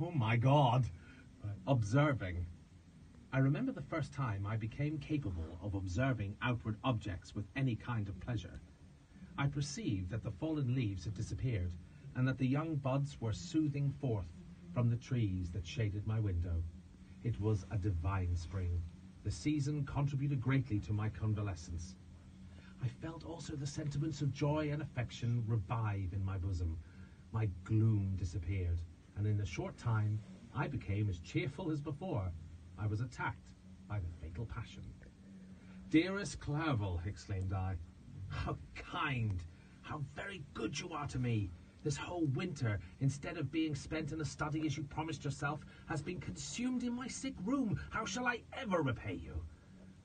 Oh my God! Observing. I remember the first time I became capable of observing outward objects with any kind of pleasure. I perceived that the fallen leaves had disappeared, and that the young buds were soothing forth from the trees that shaded my window. It was a divine spring. The season contributed greatly to my convalescence. I felt also the sentiments of joy and affection revive in my bosom. My gloom disappeared, and in a short time I became as cheerful as before. I was attacked by the fatal passion. "Dearest Clerval," exclaimed I, "how kind, how very good you are to me! This whole winter, instead of being spent in a study as you promised yourself, has been consumed in my sick room. How shall I ever repay you?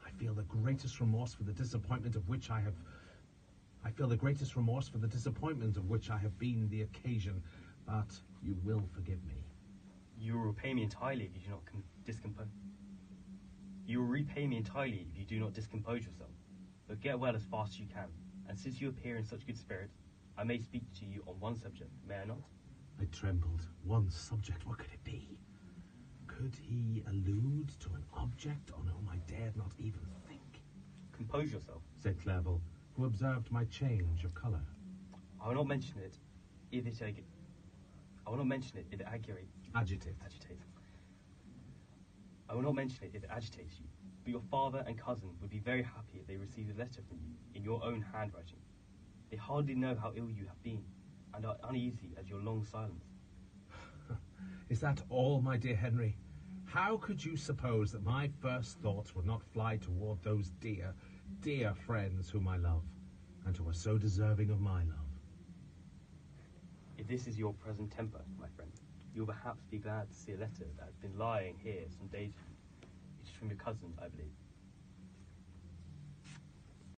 I feel the greatest remorse for the disappointment of which I have been the occasion, but you will forgive me." You will repay me entirely if you do not discompose. You will repay me entirely if you do not discompose yourself. But get well as fast as you can, and since you appear in such good spirits, I may speak to you on one subject, may I not? I trembled. One subject, what could it be? Could he allude to an object on whom I dared not even think? Compose yourself, said Clerval, who observed my change of colour. I will not mention it if it agitates. I will not mention it if it agitates you, but your father and cousin would be very happy if they received a letter from you in your own handwriting. They hardly know how ill you have been, and are uneasy at your long silence. Is that all, my dear Henry? How could you suppose that my first thoughts would not fly toward those dear, dear friends whom I love, and who are so deserving of my love? If this is your present temper, my friend, you will perhaps be glad to see a letter that has been lying here some days. It is from your cousin, I believe.